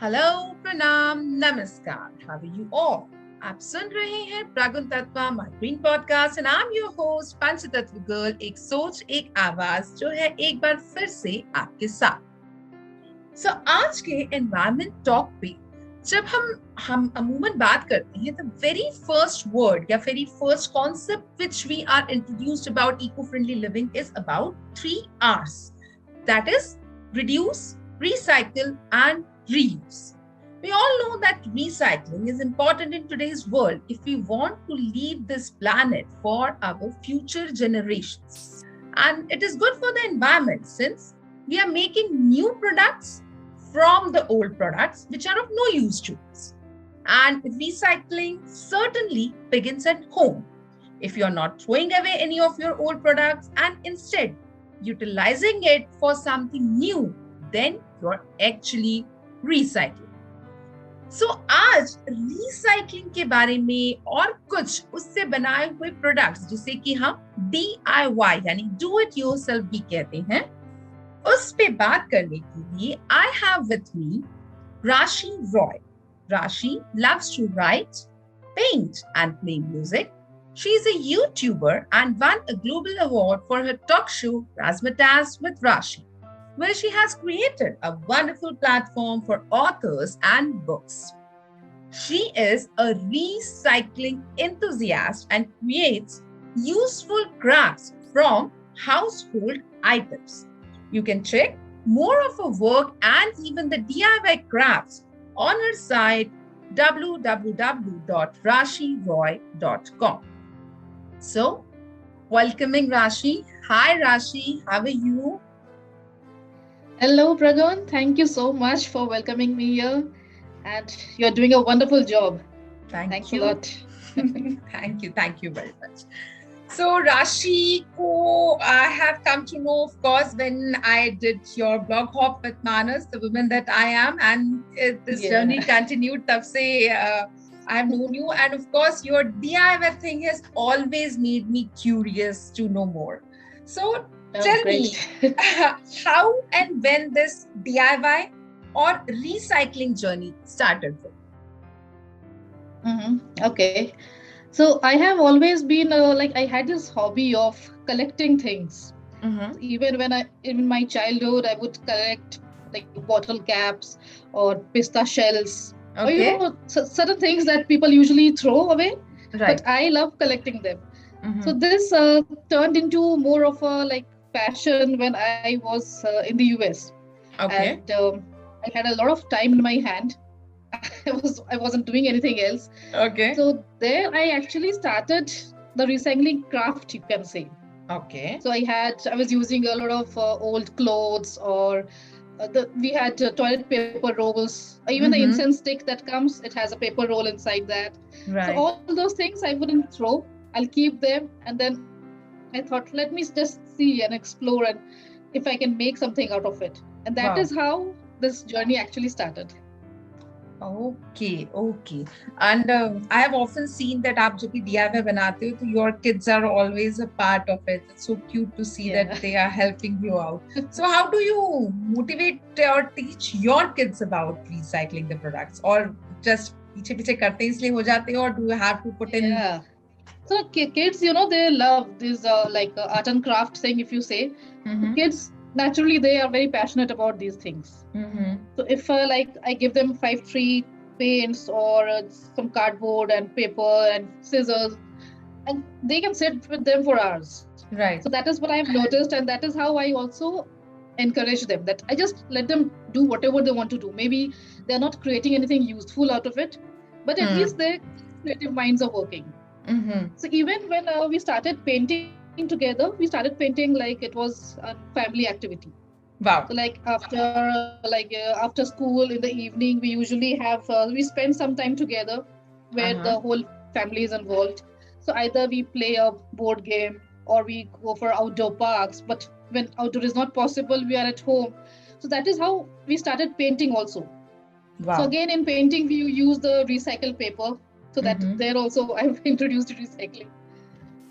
Hello प्रणाम नमस्कार how are you all. आप सुन रहे हैं प्रागुन तत्वा my green podcast and I am your host Panchtatva girl, एक सोच एक आवाज जो है एक बार फिर से आपके साथ। आज के एनवायरमेंट टॉक पे जब हम अमूमन बात करते हैं तो वेरी फर्स्ट वर्ड या very first concept which we are introduced about eco friendly living is about 3 R's, that is reduce, recycle, and reuse. We all know that recycling is important in today's world if we want to leave this planet for our future generations. And it is good for the environment since we are making new products from the old products which are of no use to us. And recycling certainly begins at home. If you're not throwing away any of your old products and instead utilizing it for something new, then you're actually recycling. आज recycling के बारे में और कुछ उससे बनाए हुए products जिसे कि हम DIY यानी डू इट योरसेल्फ भी कहते हैं, उस पे बात करने के लिए आई हैव विथ मी राशि रॉय। राशि loves to write, paint and play music. She is a YouTuber and won a global award for her talk show Razzmatazz with Rashi, where she has created a wonderful platform for authors and books. She is a recycling enthusiast and creates useful crafts from household items. You can check more of her work and even the DIY crafts on her site www.rashiroy.com. So, welcoming Rashi. Hi Rashi, how are you? Hello, Pragan. Thank you so much for welcoming me here. And you're doing a wonderful job. Thanks you. a lot. Thank you very much. So Rashi ko I have come to know, of course, when I did your blog hop with Manas, the woman that I am, and this journey continued. Tab se I have known you, and of course, your DIY thing has always made me curious to know more. So tell me, how and when this DIY or recycling journey started with? Okay. So I have always been I had this hobby of collecting things. Even in my childhood, I would collect like bottle caps or pista shells. Okay. Or certain things that people usually throw away. Right. But I love collecting them. So this turned into more of a passion when I was in the US. Okay. And I had a lot of time in my hand. I wasn't doing anything else. Okay. So there I actually started the recycling craft, you can say. Okay. So I was using a lot of old clothes, or we had toilet paper rolls, even the incense stick that comes, it has a paper roll inside that. Right. So all those things I wouldn't throw. I'll keep them, and then I thought, let me just see and explore, and if I can make something out of it. And that is how this journey actually started. Okay. And I have often seen that आप जब भी DIY बनाते हो तो your kids are always a part of it. It's so cute to see that they are helping you out. So how do you motivate or teach your kids about recycling the products, or just पीछे करते इसलिए हो जाते हो, or do you have to put in? So kids, they love this art and craft thing, if you say. Kids, naturally, they are very passionate about these things. So if I give them 5 tree paints or some cardboard and paper and scissors, and they can sit with them for hours. Right. So that is what I've noticed, and that is how I also encourage them, that I just let them do whatever they want to do. Maybe they're not creating anything useful out of it, but at least their creative minds are working. So even when we started painting together, we started painting like it was a family activity. Wow. So after school in the evening, we usually have we spend some time together where the whole family is involved. So either we play a board game or we go for outdoor parks, but when outdoor is not possible, we are at home. So that is how we started painting also. Wow. So again, in painting, we use the recycled paper. So that there also I've introduced recycling.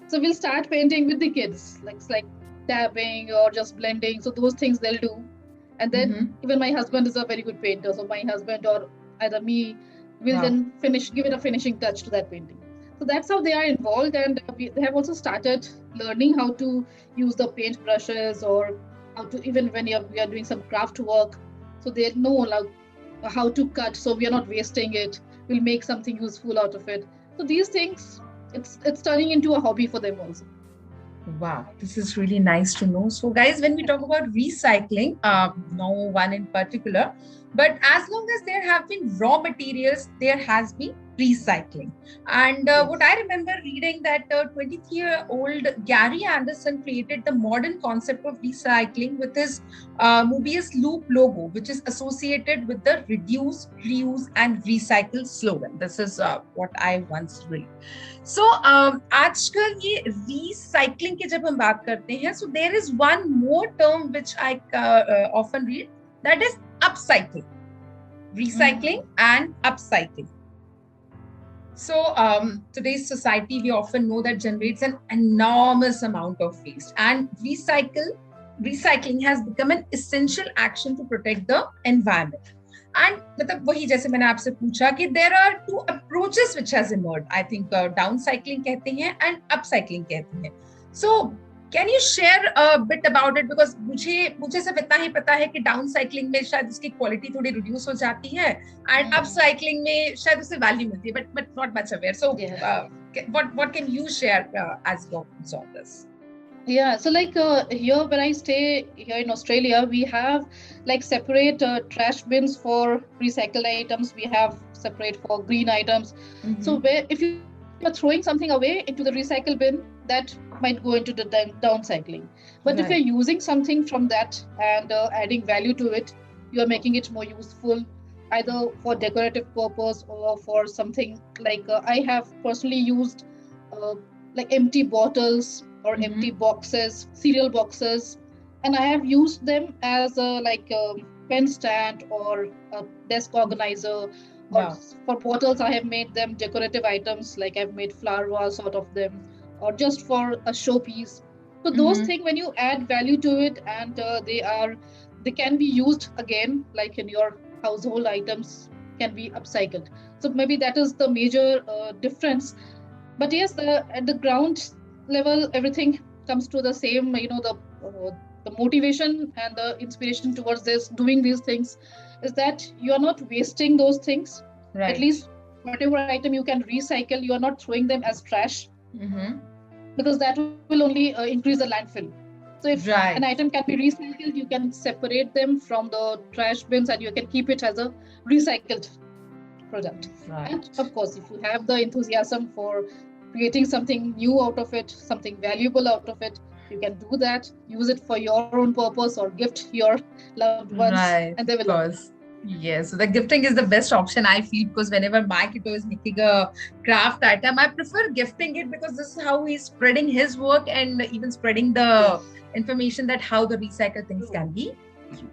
So we'll start painting with the kids, like dabbing or just blending. So those things they'll do. And then even my husband is a very good painter. So my husband or either me will then give it a finishing touch to that painting. So that's how they are involved. And they have also started learning how to use the paint brushes, or how to, even when we are doing some craft work. So they know like how to cut, so we are not wasting it. We'll make something useful out of it. So these things, it's turning into a hobby for them also. Wow, this is really nice to know. So, guys, when we talk about recycling, no one in particular, but as long as there have been raw materials, there has been recycling. And what I remember reading that 23-year-old Gary Anderson created the modern concept of recycling with his Mobius Loop logo, which is associated with the reduce, reuse, and recycle slogan. This is what I once read. So आजकल ये recycling की जब हम बात करते हैं, so there is one more term which I often read, that is upcycling, recycling and upcycling. So today's society, we often know that generates an enormous amount of waste, and recycling has become an essential action to protect the environment. And मतलब वही जैसे मैंने आपसे पूछा कि there are two approaches which has emerged. I think downcycling कहते हैं and upcycling कहते हैं. So can you share a bit about it, because मुझे सिर्फ इतना ही पता है कि downcycling में शायद उसकी quality थोड़ी reduce हो जाती है, and upcycling में शायद उसे value मिलती है, but not much aware. So what can you share as your views on this? Yeah, so like here when I stay here in Australia, we have like separate trash bins for recycled items. We have separate for green items. So where if you are throwing something away into the recycle bin, that might go into the downcycling. But if you're using something from that and adding value to it, you are making it more useful, either for decorative purpose or for something like I have personally used like empty bottles or empty boxes, cereal boxes, and I have used them as a pen stand or a desk organizer. Or for bottles, I have made them decorative items, like I've made flower vase out of them, or just for a showpiece. So those things, when you add value to it, and they can be used again, like in your household items, can be upcycled. So maybe that is the major difference. But yes, at the ground level, everything comes to the same. The motivation and the inspiration towards doing these things is that you are not wasting those things. At least whatever item you can recycle, you are not throwing them as trash, because that will only increase the landfill. So if an item can be recycled, you can separate them from the trash bins and you can keep it as a recycled product. And of course, if you have the enthusiasm for creating something new out of it, something valuable out of it, you can do that, use it for your own purpose or gift your loved ones, and they will love it. Yes, so the gifting is the best option, I feel, because whenever my kiddo is making a craft item, I prefer gifting it, because this is how he's spreading his work and even spreading the information that how the recycled things can be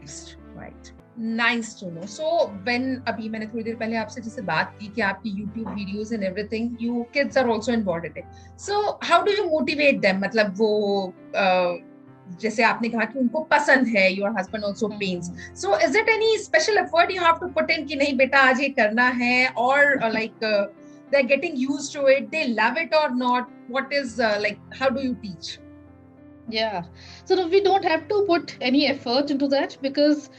used. Right. Nice to know. So when अभी मैंने थोड़ी देर पहले आपसे जैसे बात की कि आपकी YouTube videos and everything, you kids are also involved in it. So how do you motivate them? मतलब वो जैसे आपने कहा कि उनको पसंद है, your husband also paints. So is it any special effort you have to put in कि नहीं बेटा आज ये करना है, or they're getting used to it, they love it or not? What is how do you teach? Yeah, so we don't have to put any effort into that, because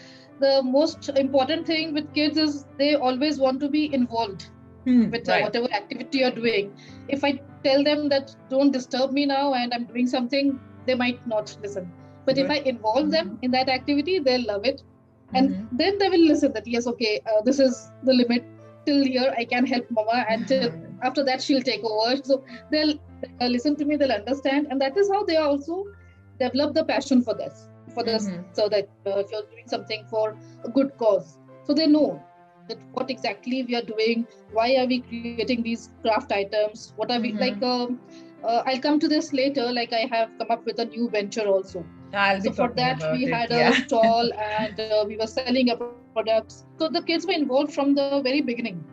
the most important thing with kids is they always want to be involved with whatever activity you're doing. If I tell them that don't disturb me now and I'm doing something, they might not listen. But if I involve them in that activity, they'll love it. And then they will listen that, yes, okay, this is the limit. Till here, I can help mama. And till after that, she'll take over. So they'll listen to me, they'll understand. And that is how they also develop the passion for this. So that if you're doing something for a good cause, so they know that what exactly we are doing, why are we creating these craft items, what are we I'll come to this later. Like I have come up with a new venture also. So for that we had a stall and we were selling our products. So the kids were involved from the very beginning,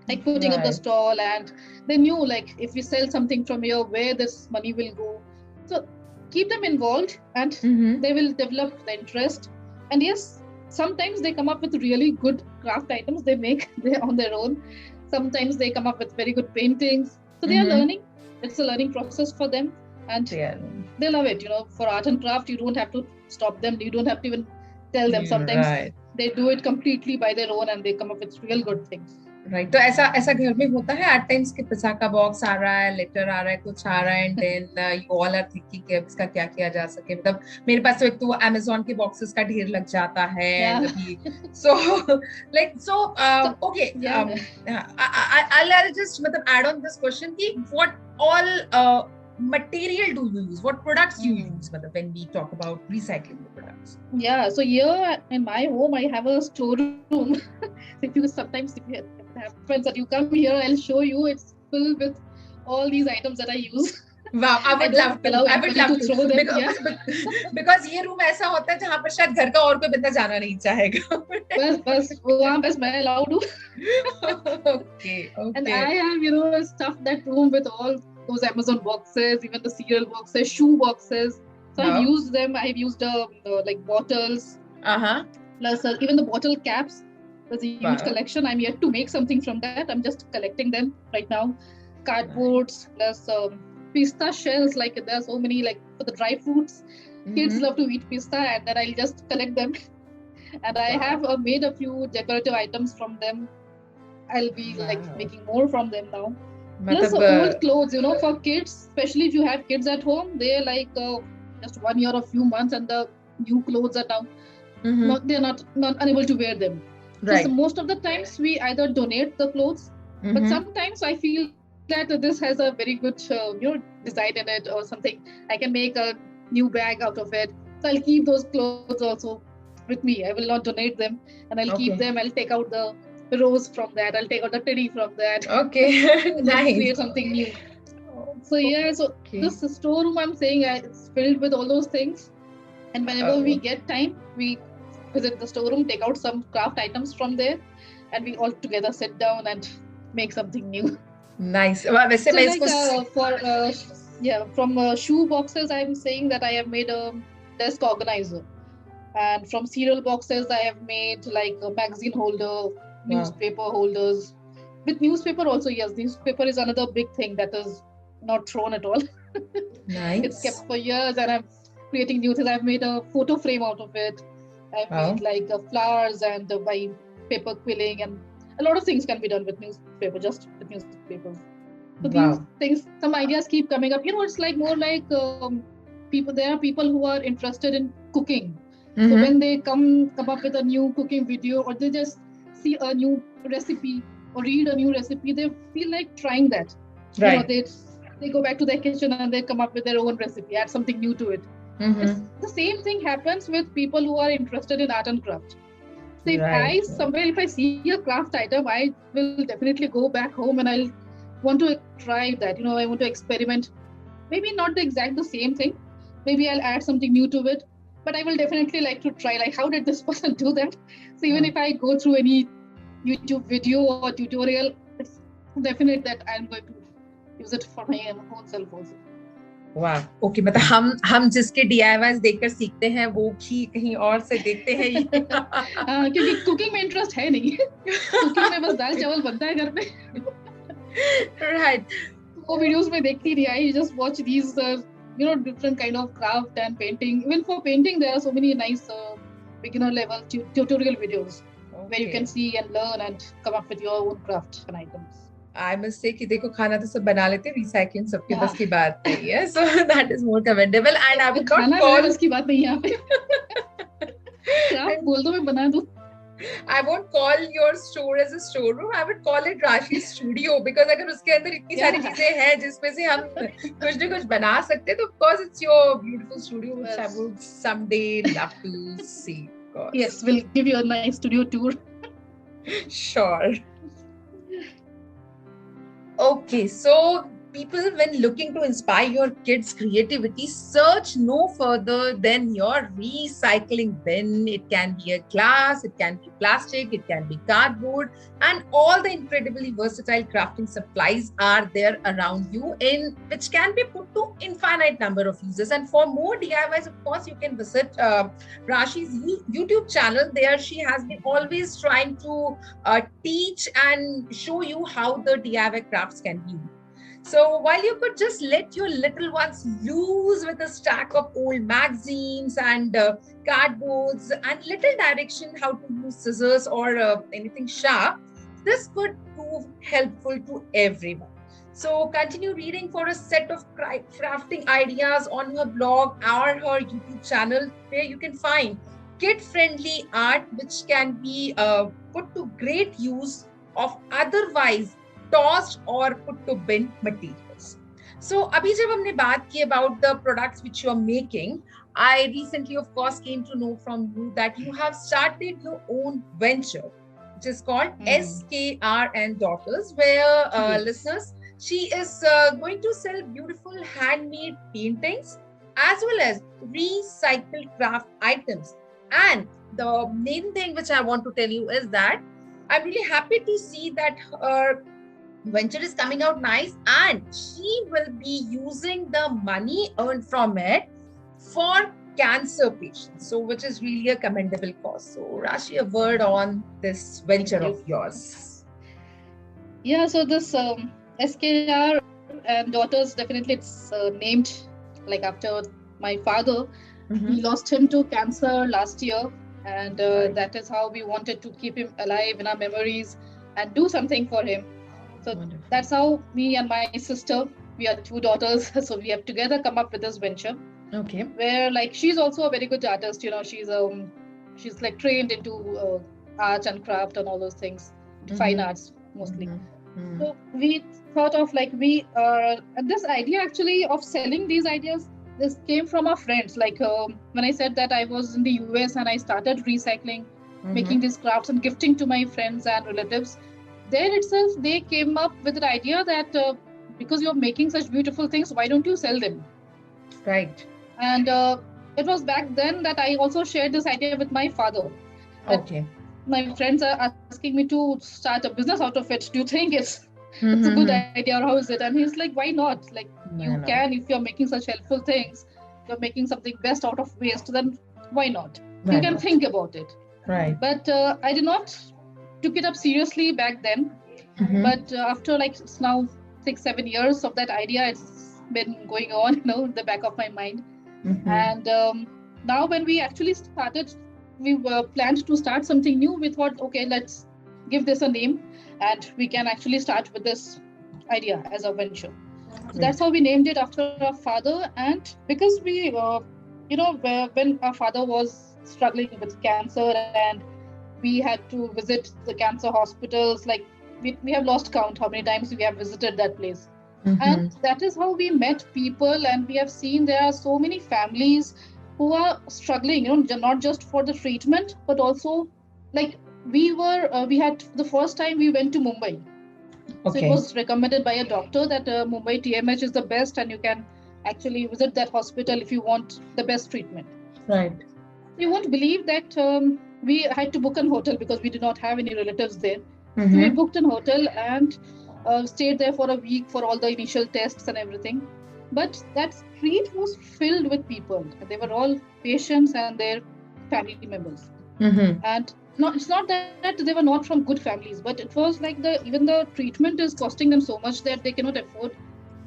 like putting up the stall, and they knew like if we sell something from here, where this money will go. So keep them involved and they will develop the interest. And yes, sometimes they come up with really good craft items they make on their own. Sometimes they come up with very good paintings. So they are learning. It's a learning process for them, and they love it. For art and craft, you don't have to stop them. You don't have to even tell them. Sometimes they do it completely by their own, and they come up with real good things. Right तो ऐसा घर में होता है eight times कि pizza का box आ रहा है, लेटर आ रहा है, कुछ आ रहा है, and then you all are thinking कि अब इसका क्या किया जा सके. मतलब मेरे पास तो एक तो अमेज़न के बॉक्सेस का ढेर लग जाता है अभी. सो ओके, I'll just मतलब add on this question कि what all material do you use? What products you use when we talk about recycling the products? Yeah, so here in my home I have a storeroom. If you have friends that you come here, I'll show you. It's filled with all these items that I use. Wow, I would love to. I would love to throw them. Because ये room ऐसा होता है जहाँ पर शायद घर का और कोई बंदा जाना नहीं चाहेगा. बस वहाँ बस मैं allowed हूँ. Okay. And I have stuffed that room with all those Amazon boxes, even the cereal boxes, shoe boxes. So I've used them. I've used like bottles. Plus even the bottle caps. There's a huge collection. I'm yet to make something from that. I'm just collecting them right now. Cardboards plus pista shells. Like there are so many, like for the dry fruits. Kids love to eat pista, and then I'll just collect them. And I have made a few decorative items from them. I'll be making more from them now. Plus old clothes, for kids, especially if you have kids at home, they're like just 1 year or few months, and the new clothes are now they're not unable to wear them. Right. So most of the times we either donate the clothes, but sometimes I feel that this has a very good design in it or something. I can make a new bag out of it. So I'll keep those clothes also with me. I will not donate them, and I'll keep them. I'll take out the rose from that. I'll take out the teddy from that. Okay, nice. Create something new. So this storeroom I'm saying it's filled with all those things. And whenever we get time, we visit the storeroom, take out some craft items from there, and we all together sit down and make something new. Nice. From shoe boxes, I'm saying that I have made a desk organizer. And from cereal boxes, I have made like a magazine holder, newspaper holders. With newspaper also, yes, newspaper is another big thing that is not thrown at all. Nice. It's kept for years, and I'm creating new things. I've made a photo frame out of it. I've made like flowers and by paper quilling, and a lot of things can be done with newspaper, just with newspaper. So these things, some ideas keep coming up. It's like more like people. There are people who are interested in cooking. So when they come up with a new cooking video, or they just see a new recipe or read a new recipe, they feel like trying that. Right. They go back to their kitchen and they come up with their own recipe, add something new to it. It's the same thing happens with people who are interested in art and craft. So if I see a craft item, I will definitely go back home and I'll want to try that. I want to experiment. Maybe not the same thing. Maybe I'll add something new to it. But I will definitely like to try, like, how did this person do that? So even if I go through any YouTube video or tutorial, it's definite that I'm going to use it for my own self also. वाह, okay, मतलब हम जिसके DIYs देखकर सीखते हैं वो भी कहीं और से देखते हैं. क्योंकि कुकिंग में इंटरेस्ट है नहीं. कुकिंग में बस दाल चावल बनता है घर पे. Right. वो वीडियोस में देखती नहीं. I just watch these different kind of craft and painting. Even for painting, there are so many nice beginner level tutorial videos where you can see and learn and come up with your own craft and items. I must say कि देखो खाना तो सब बना लेते हैं, recycling सबके बस की बात नहीं है. So that is more commendable, and I would not call बस की बात नहीं यहाँ पे. craft बोल दो मैं बना दूँ. I won't call your store as a storeroom. I would call it Rashi's studio, because अगर उसके अंदर इतनी सारी चीजें हैं जिसमें से हम कुछ न कुछ बना सकते हैं, तो of course it's your beautiful studio, which I would someday love to see. Yes, we'll give you a nice studio tour. Sure. Okay, so people, when looking to inspire your kids' creativity, search no further than your recycling bin. It can be a glass, it can be plastic, it can be cardboard, and all the incredibly versatile crafting supplies are there around you, in which can be put to infinite number of uses. And for more DIYs, of course, you can visit Rashi's YouTube channel. There, she has been always trying to teach and show you how the DIY crafts can be used. So while you could just let your little ones loose with a stack of old magazines and cardboards and little direction how to use scissors or anything sharp, this could prove helpful to everyone. So continue reading for a set of crafting ideas on her blog or her YouTube channel, where you can find kid-friendly art which can be put to great use of otherwise tossed or put to bin materials. So abhi jab humne baat ki about the products which you are making, I recently of course came to know from you that you have started your own venture, which is called SKR and Daughters, where listeners, she is going to sell beautiful handmade paintings as well as recycled craft items. And the main thing which I want to tell you is that I'm really happy to see that her venture is coming out nice, and she will be using the money earned from it for cancer patients, so which is really a commendable cause. So Rashi, a word on this venture of yours. Yeah, so this SKR and Daughters, definitely it's named like after my father. We lost him to cancer last year, and that is how we wanted to keep him alive in our memories and do something for him. So that's how me and my sister, we are two daughters, so we have together come up with this venture. Okay. Where like she's also a very good artist, you know, she's like trained into art and craft and all those things, fine arts mostly. So we thought of like this idea actually of selling these ideas, this came from our friends. Like when I said that I was in the US and I started recycling, making these crafts and gifting to my friends and relatives, there itself they came up with the idea that because you're making such beautiful things, why don't you sell them? Right. And it was back then that I also shared this idea with my father. Okay. My friends are asking me to start a business out of it. Do you think it's a good idea, or how is it? And he's like, why not? Like you can, if you're making such helpful things, you're making something best out of waste, then why not? You can think about it. Right. But I did not took it up seriously back then. But after like now 6-7 years of that idea, it's been going on, you know, in the back of my mind. And now when we actually started, we planned to start something new. We thought, okay, let's give this a name and we can actually start with this idea as a venture. So that's how we named it after our father. And because we, you know, when our father was struggling with cancer and we had to visit the cancer hospitals, like we have lost count how many times we have visited that place. And that is how we met people, and we have seen there are so many families who are struggling, you know, not just for the treatment, but also like we had the first time we went to Mumbai. So it was recommended by a doctor that Mumbai TMH is the best, and you can actually visit that hospital if you want the best treatment. Right. You won't believe that we had to book an hotel because we did not have any relatives there. So we booked an hotel and stayed there for a week for all the initial tests and everything. But that street was filled with people. They were all patients and their family members. And it's not that they were not from good families, but it was like even the treatment is costing them so much that they cannot afford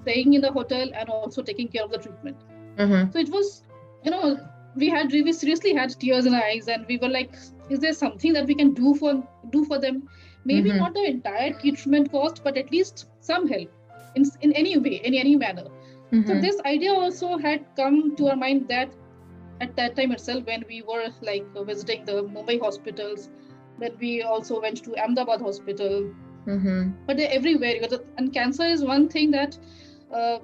staying in the hotel and also taking care of the treatment. So it was, you know, we seriously had tears in our eyes, and we were like, is there something that we can do for them? Maybe not the entire treatment cost, but at least some help in any way, in any manner. So this idea also had come to our mind that at that time itself, when we were like visiting the Mumbai hospitals, then we also went to Ahmedabad hospital. But they're everywhere. And cancer is one thing that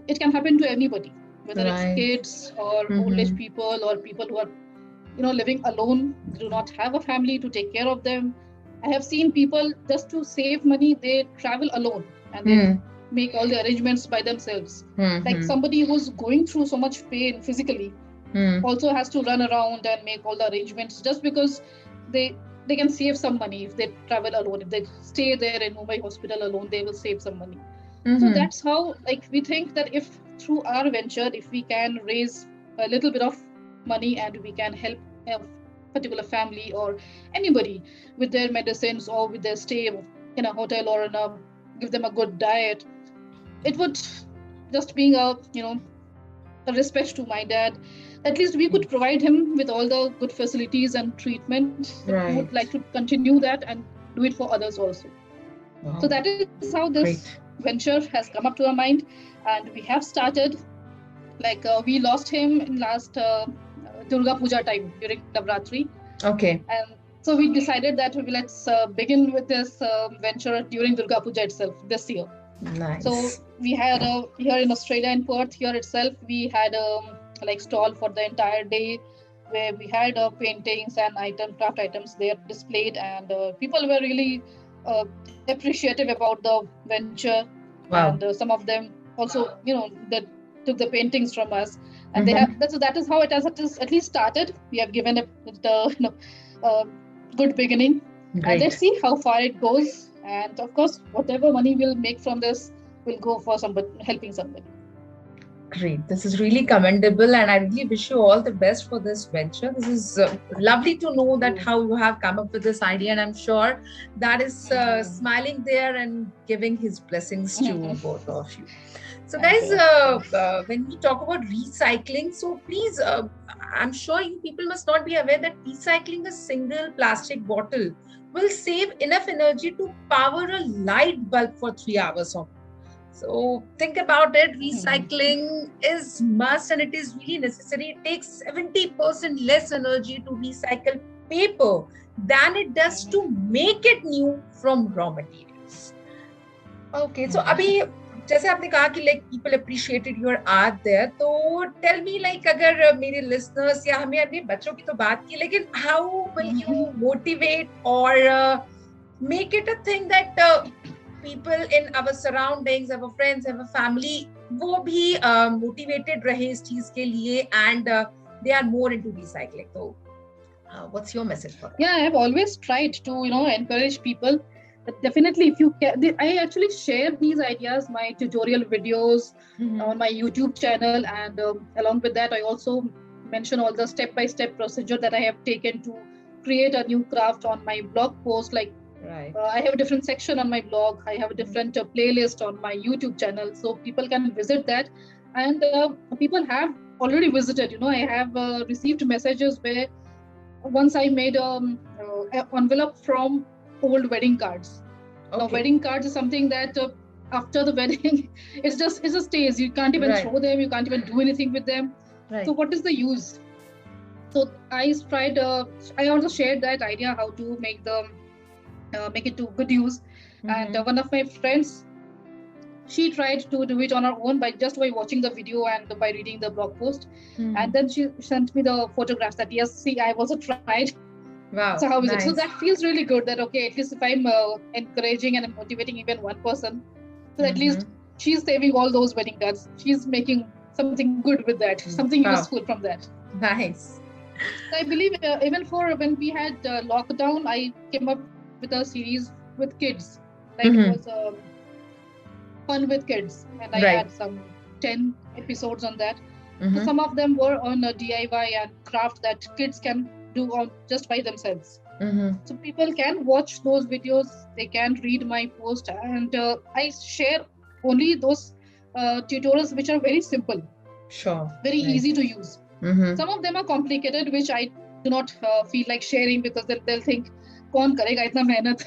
it can happen to anybody, whether it's kids or old age people or people who are, you know, living alone, do not have a family to take care of them. I have seen people, just to save money, they travel alone and they make all the arrangements by themselves. Like somebody who's going through so much pain physically also has to run around and make all the arrangements just because they can save some money if they travel alone. If they stay there in Mumbai hospital alone, they will save some money. So that's how, like, we think that if through our venture, if we can raise a little bit of money and we can help a particular family or anybody with their medicines or with their stay in a hotel or give them a good diet, it would just being a a respect to my dad. At least we could provide him with all the good facilities and treatment. But we would like to continue that and do it for others also. Wow. So that is how this venture has come up to our mind, and we have started. Like we lost him in last Durga Puja time during Navratri. Okay. And so we decided that let's begin with this venture during Durga Puja itself this year. Nice. So we had here in Australia, in Perth here itself, we had like stall for the entire day where we had paintings and craft items there displayed, and people were really appreciative about the venture. Wow. And some of them also they took the paintings from us, and they have that is how it has at least started. We have given it a good beginning. Great. And let's see how far it goes. And of course, whatever money we'll make from this will go for helping somebody. Great. This is really commendable, and I really wish you all the best for this venture. This is lovely to know that how you have come up with this idea, and I'm sure that is smiling there and giving his blessings to both of you. So guys, when we talk about recycling, so please, I'm sure you people must not be aware that recycling a single plastic bottle will save enough energy to power a light bulb for 3 hours or more. So think about it. Recycling is must, and it is really necessary. It takes 70% less energy to recycle paper than it does to make it new from raw materials. Okay, so अभी जैसे आपने कहा कि like people appreciated your art there, तो tell me like अगर मेरे listeners या हमें अपने बच्चों की तो बात की, लेकिन how will you motivate or make it a thing that people in our surroundings, our friends, our family, वो भी motivated रहे इस चीज के लिए, and they are more into recycling. So what's your message for that? Yeah, I have always tried to encourage people. But definitely, if you can, I actually share these ideas, my tutorial videos on my YouTube channel, and along with that, I also mention all the step-by-step procedure that I have taken to create a new craft on my blog post. Like, I have a different section on my blog. I have a different playlist on my YouTube channel, so people can visit that. And people have already visited. I have received messages where once I made an envelope from old wedding cards. Okay. Now, wedding cards is something that after the wedding, it just stays. You can't even throw them. You can't even do anything with them. So what is the use? So I tried. I also shared that idea how to make it to good use. And one of my friends, she tried to do it on her own by watching the video and by reading the blog post. And then she sent me the photographs that yes, see, I've also tried. Wow. So how is it? So that feels really good that, okay, at least if I'm encouraging and motivating even one person, so at least she's saving all those wedding cards. She's making something good with that, something useful from that. Nice. So I believe even for when we had lockdown, I came up with a series with kids. Like it was fun with kids. And I had some 10 episodes on that. So some of them were on DIY and craft that kids can do on just by themselves. So people can watch those videos, they can read my post, and I share only those tutorials which are very simple, very easy to use. Some of them are complicated, which I do not feel like sharing because they'll think, "Kaun karega itna mehnat?"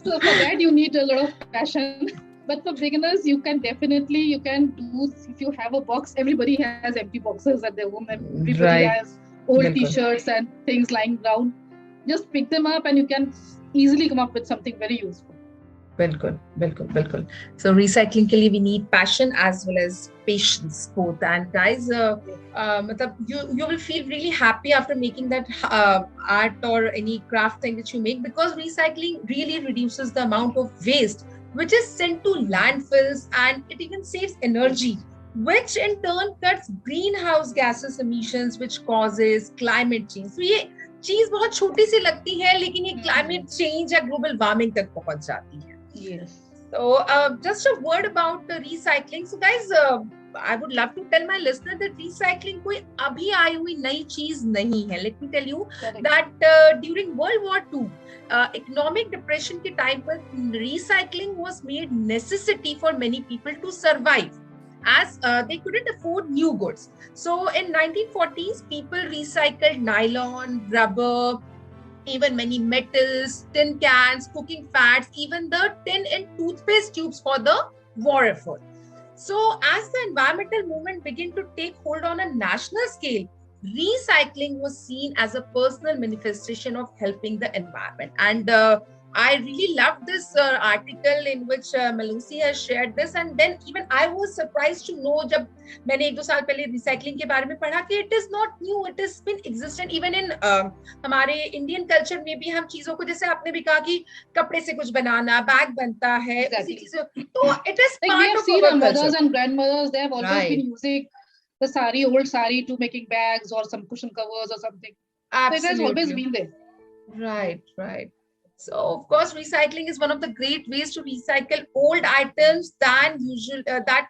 So for that you need a lot of passion. But for beginners, you can do. If you have a box, everybody has empty boxes at their home. Everybody has old T-shirts and things lying around. Just pick them up and you can easily come up with something very useful. Bilkul. So recycling ke liye we need passion as well as patience both. And guys, you will feel really happy after making that art or any craft thing that you make, because recycling really reduces the amount of waste which is sent to landfills, and it even saves energy, which in turn cuts greenhouse gases emissions, which causes climate change. So ये चीज बहुत छोटी सी लगती है, लेकिन ये climate change या global warming तक पहुंच जाती है. Yes. So just a word about recycling. So guys, I would love to tell my listener that recycling कोई अभी आई हुई नई चीज नहीं है. Let me tell you that during World War II, economic depression के time पर recycling was made necessity for many people to survive, as they couldn't afford new goods. So in 1940s, people recycled nylon, rubber, even many metals, tin cans, cooking fats, even the tin and toothpaste tubes for the war effort. So as the environmental movement began to take hold on a national scale, recycling was seen as a personal manifestation of helping the environment. And I really loved this article in which Melusi has shared this, and then even I was surprised to know जब मैंने 1-2 साल पहले recycling के बारे में पढ़ा कि it is not new, it has been existent even in हमारे Indian culture में भी हम चीजों को, जैसे आपने भी कहा कि कपड़े से कुछ बनाना, बैग बनता है, उसी चीजों, तो it is like part we have of seen our our mothers culture. and grandmothers, they have always been using the sari, old sari, to making bags or some cushion covers or something. Absolutely. So it has always been there. Right. So of course, recycling is one of the great ways to recycle old items than usual that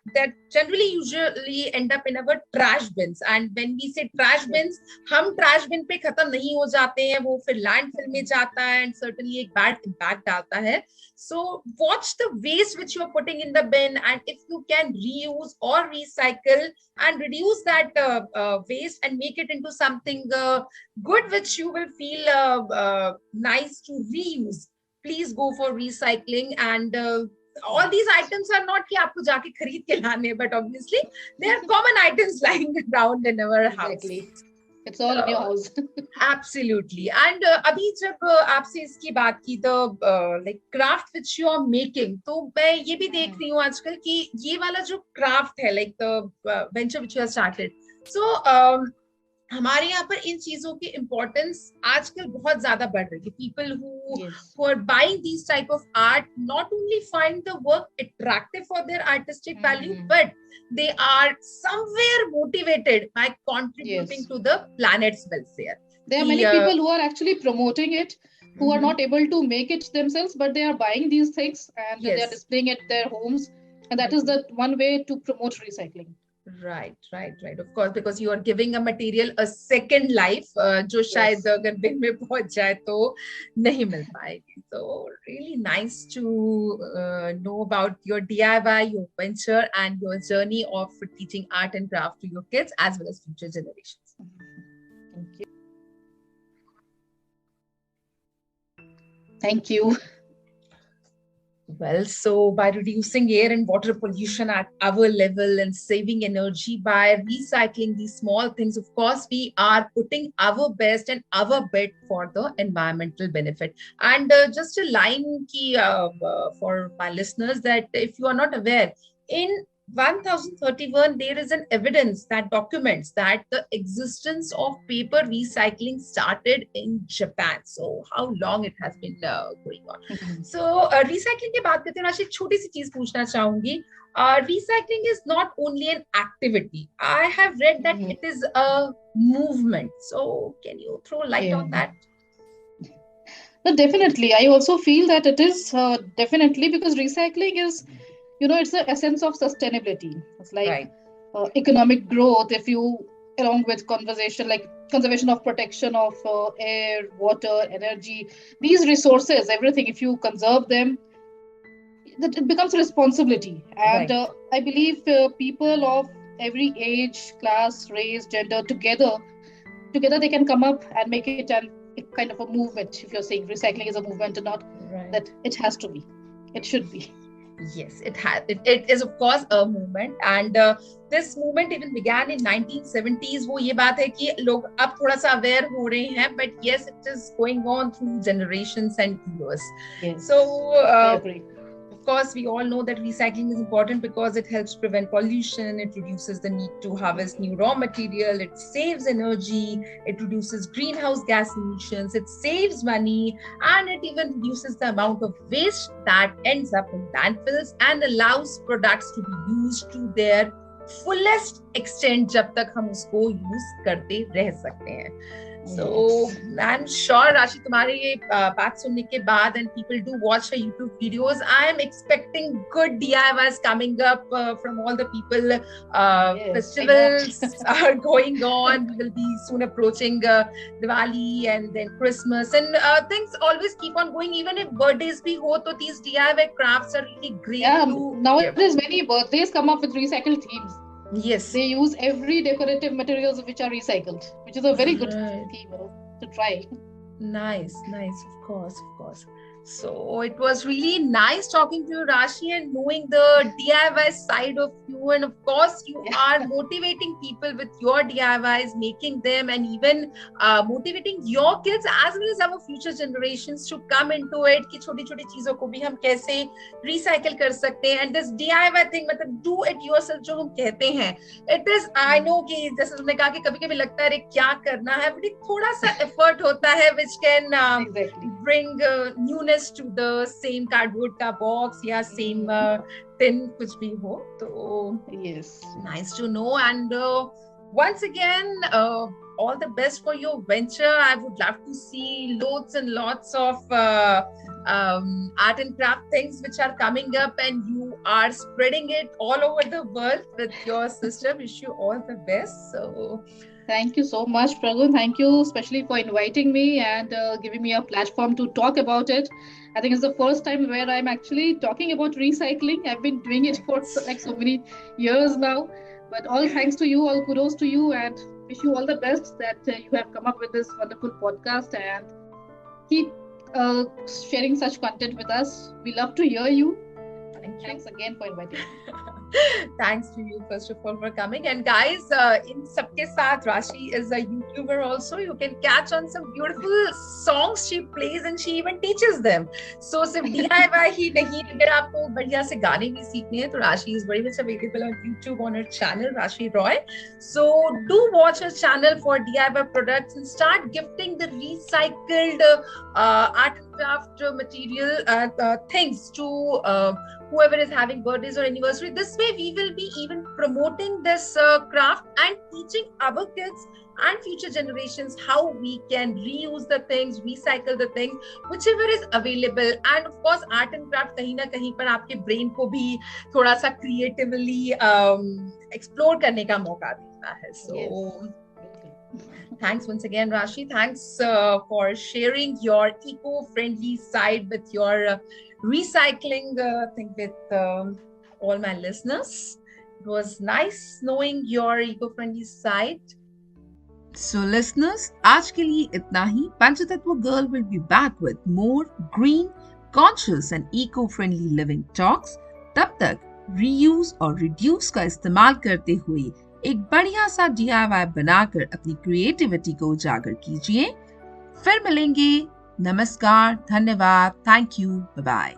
usually end up in our trash bins. And when we say trash bins, हम trash bin पे खत्म नहीं हो जाते हैं, वो फिर landfill में जाता है and certainly एक bad impact डालता है. So watch the waste which you are putting in the bin, and if you can reuse or recycle and reduce that waste and make it into something good, which you will feel nice to reuse, please go for recycling. And all these items are not कि आपको जाके खरीद के लाने, but obviously they are common items lying around in our house. Exactly. It's all in your house. Absolutely. And अभी जब आपसे इसकी बात की, तो like craft which you are making, तो मैं ये भी देख रही हूँ आजकल कि ये वाला जो craft है, like the venture which you have started, so हमारे यहाँ पर इन चीजों की इम्पोर्टेंस आजकल बहुत ज्यादा बढ़ रही है. People who are buying these type of art not only find the work attractive for their artistic value, but they are somewhere motivated by contributing to the planet's welfare. There are many people who are actually promoting it, who are not able to make it themselves, but they are buying these things and they are displaying it at their homes, and that is the one way to promote recycling. Right. Of course, because you are giving a material a second life, जो शायद अगर bin में पहुंच जाए तो नहीं मिल पाएगी. So really nice to know about your DIY, your venture, and your journey of teaching art and craft to your kids as well as future generations. Thank you. Well, so by reducing air and water pollution at our level and saving energy by recycling these small things, of course, we are putting our best and our bet for the environmental benefit. And just a line key for my listeners, that if you are not aware, in 1031, there is an evidence that documents that the existence of paper recycling started in Japan. So how long it has been going on. So recycling के बात करते हैं, राशि छोटी सी चीज पूछना चाहूंगी. Recycling is not only an activity. I have read that it is a movement. So can you throw light on that? No, definitely. I also feel that it is definitely, because recycling is, it's the essence of sustainability. It's like economic growth. If you, along with conservation of protection of air, water, energy, these resources, everything, if you conserve them, that it becomes a responsibility. And I believe people of every age, class, race, gender, together they can come up and make it a kind of a movement. If you're saying recycling is a movement or not, that it has to be, it should be. Yes, it has. It is of course a movement, and this movement even began in 1970s. वो ये बात है कि लोग अब थोड़ा सा aware हो रहे हैं, but yes, it is going on through generations and years. Yes, so I agree. of course, we all know that recycling is important because it helps prevent pollution, it reduces the need to harvest new raw material, it saves energy, it reduces greenhouse gas emissions, it saves money, and it even reduces the amount of waste that ends up in landfills and allows products to be used to their fullest extent जब तक हम उसको use करते रह सकते हैं. So I'm sure Rashi तुम्हारे ये बात सुनने के बाद and people do watch her YouTube videos, I am expecting good DIYs coming up from all the people. Festivals are going on. We will be soon approaching Diwali and then Christmas, and things always keep on going. Even if birthdays bhi ho, to these DIY crafts are really great. Yeah, nowadays many birthdays come up with recycled themes. Yes. They use every decorative materials which are recycled, which is a very good theme to try. Nice, of course. So it was really nice talking to you, Rashi, and knowing the DIY side of you. And of course, you are motivating people with your DIYs, making them, and even motivating your kids as well as our future generations to come into it. कि छोटी-छोटी चीजों को भी हम कैसे recycle कर सकते हैं. And this DIY thing, मतलब do it yourself जो हम कहते हैं, it is, I know कि जैसे तुमने कहा कि कभी-कभी लगता है क्या करना है, but एक थोड़ा सा effort होता है which can bring newness to the same cardboard का box या same tin कुछ भी हो. तो yes, nice to know. And once again, all the best for your venture. I would love to see loads and lots of art and craft things which are coming up, and you are spreading it all over the world with your sister. Wish you all the best. So thank you so much, Pragun. Thank you especially for inviting me and giving me a platform to talk about it. I think it's the first time where I'm actually talking about recycling. I've been doing it for like so many years now. But all thanks to you, all kudos to you, and wish you all the best that you have come up with this wonderful podcast and keep sharing such content with us. We love to hear you. Thanks again for inviting me. Thanks to you first of all for coming. And guys, in sabke saath, Rashi is a YouTuber also. You can catch on some beautiful songs she plays, and she even teaches them. So सिर्फ DIY ही नहीं, अगर आपको बढ़िया से गाने भी सीखने हैं तो Rashi is very much available on YouTube on her channel Rashi Roy. So do watch her channel for DIY products and start gifting the recycled art and craft material things to whoever is having birthdays or anniversary. This way we will be even promoting this craft and teaching our kids and future generations how we can reuse the things, recycle the things, whichever is available. And of course, art and craft kahin na kahin par aapke brain ko bhi thoda sa creatively explore karne ka mauka deta hai. So thanks once again, Rashi. Thanks for sharing your eco-friendly side with your recycling thing with all my listeners. It was nice knowing your eco-friendly side. So listeners, आज के लिए इतना ही. पंचतत्व Girl will be back with more green, conscious and eco-friendly living talks. तब तक reuse और reduce का इस्तेमाल करते हुए एक बढ़िया सा DIY बनाकर अपनी क्रिएटिविटी को उजागर कीजिए. फिर मिलेंगे. नमस्कार, धन्यवाद, थैंक यू, बाय बाय.